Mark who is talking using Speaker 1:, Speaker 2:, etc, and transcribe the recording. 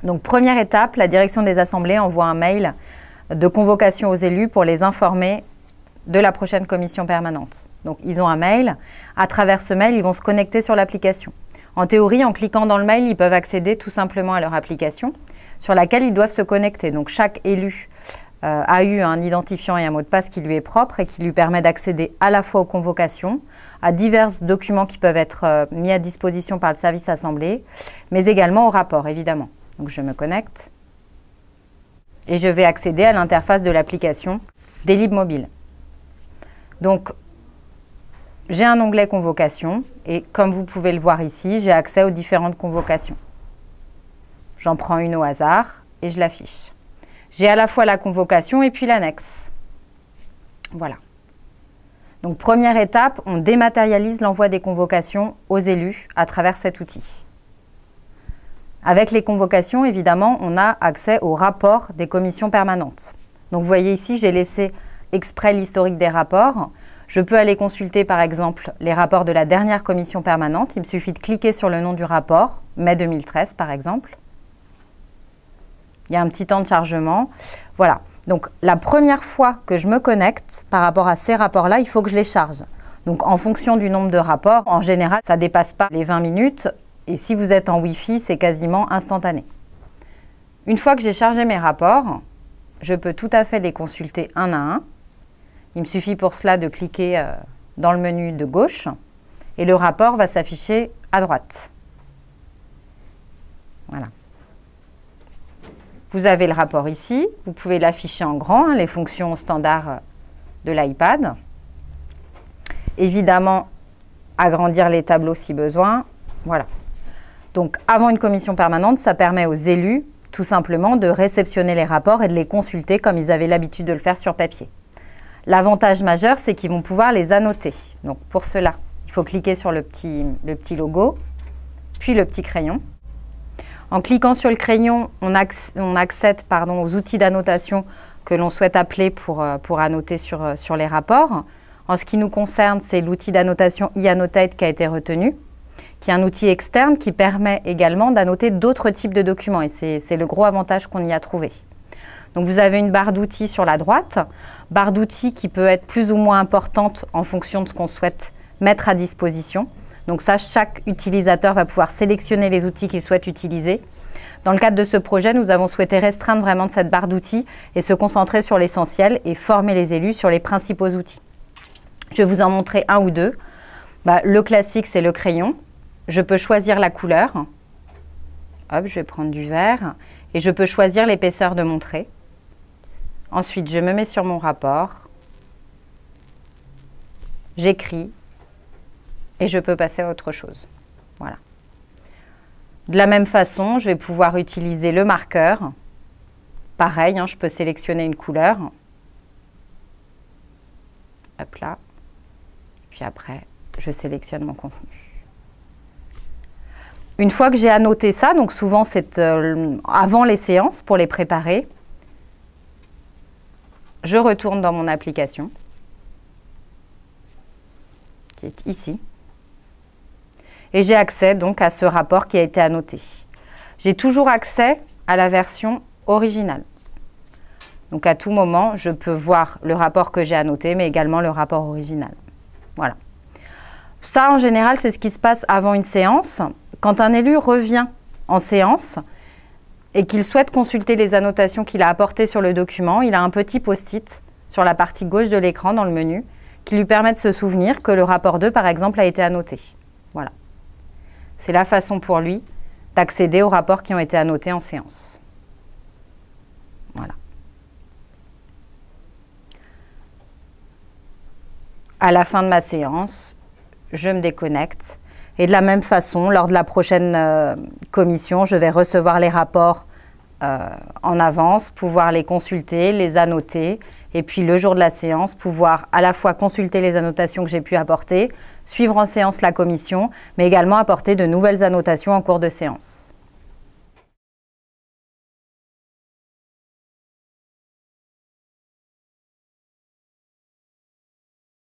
Speaker 1: Donc, première étape, la direction des assemblées envoie un mail de convocation aux élus pour les informer de la prochaine commission permanente. Donc, ils ont un mail. À travers ce mail, ils vont se connecter sur l'application. En théorie, en cliquant dans le mail, ils peuvent accéder tout simplement à leur application sur laquelle ils doivent se connecter. Donc, chaque élu a eu un identifiant et un mot de passe qui lui est propre et qui lui permet d'accéder à la fois aux convocations, à divers documents qui peuvent être mis à disposition par le service assemblée, mais également au rapport, évidemment. Donc, je me connecte et je vais accéder à l'interface de l'application Délib Mobile. Donc, j'ai un onglet convocation et comme vous pouvez le voir ici, j'ai accès aux différentes convocations. J'en prends une au hasard et je l'affiche. J'ai à la fois la convocation et puis l'annexe. Voilà. Donc, première étape, on dématérialise l'envoi des convocations aux élus à travers cet outil. Avec les convocations, évidemment, on a accès au rapport des commissions permanentes. Donc, vous voyez ici, j'ai laissé exprès l'historique des rapports. Je peux aller consulter, par exemple, les rapports de la dernière commission permanente. Il me suffit de cliquer sur le nom du rapport, mai 2013, par exemple. Il y a un petit temps de chargement. Voilà. Donc, la première fois que je me connecte par rapport à ces rapports-là, il faut que je les charge. Donc, en fonction du nombre de rapports, en général, ça ne dépasse pas les 20 minutes. Et si vous êtes en Wi-Fi, c'est quasiment instantané. Une fois que j'ai chargé mes rapports, je peux tout à fait les consulter un à un. Il me suffit pour cela de cliquer dans le menu de gauche et le rapport va s'afficher à droite. Voilà. Vous avez le rapport ici. Vous pouvez l'afficher en grand, les fonctions standards de l'iPad. Évidemment, agrandir les tableaux si besoin. Voilà. Donc, avant une commission permanente, ça permet aux élus, tout simplement, de réceptionner les rapports et de les consulter comme ils avaient l'habitude de le faire sur papier. L'avantage majeur, c'est qu'ils vont pouvoir les annoter. Donc, pour cela, il faut cliquer sur le petit logo, puis le petit crayon. En cliquant sur le crayon, on accède aux outils d'annotation que l'on souhaite appeler pour annoter sur les rapports. En ce qui nous concerne, c'est l'outil d'annotation eAnnotate qui a été retenu, qui est un outil externe qui permet également d'annoter d'autres types de documents. Et c'est le gros avantage qu'on y a trouvé. Donc, vous avez une barre d'outils sur la droite, barre d'outils qui peut être plus ou moins importante en fonction de ce qu'on souhaite mettre à disposition. Donc ça, chaque utilisateur va pouvoir sélectionner les outils qu'il souhaite utiliser. Dans le cadre de ce projet, nous avons souhaité restreindre vraiment de cette barre d'outils et se concentrer sur l'essentiel et former les élus sur les principaux outils. Je vais vous en montrer un ou deux. Le classique, c'est le crayon. Je peux choisir la couleur. Hop, je vais prendre du vert. Et je peux choisir l'épaisseur de mon trait. Ensuite, je me mets sur mon rapport. J'écris. Et je peux passer à autre chose. Voilà. De la même façon, je vais pouvoir utiliser le marqueur. Pareil, je peux sélectionner une couleur. Hop là. Puis après, je sélectionne mon contenu. Une fois que j'ai annoté ça, donc souvent c'est avant les séances pour les préparer, je retourne dans mon application, qui est ici. Et j'ai accès donc à ce rapport qui a été annoté. J'ai toujours accès à la version originale. Donc à tout moment, je peux voir le rapport que j'ai annoté, mais également le rapport original. Voilà. Ça, en général, c'est ce qui se passe avant une séance. Quand un élu revient en séance et qu'il souhaite consulter les annotations qu'il a apportées sur le document, il a un petit post-it sur la partie gauche de l'écran dans le menu qui lui permet de se souvenir que le rapport 2, par exemple, a été annoté. Voilà. C'est la façon pour lui d'accéder aux rapports qui ont été annotés en séance. Voilà. À la fin de ma séance, je me déconnecte. Et de la même façon, lors de la prochaine commission, je vais recevoir les rapports en avance, pouvoir les consulter, les annoter. Et puis le jour de la séance, pouvoir à la fois consulter les annotations que j'ai pu apporter, suivre en séance la commission, mais également apporter de nouvelles annotations en cours de séance.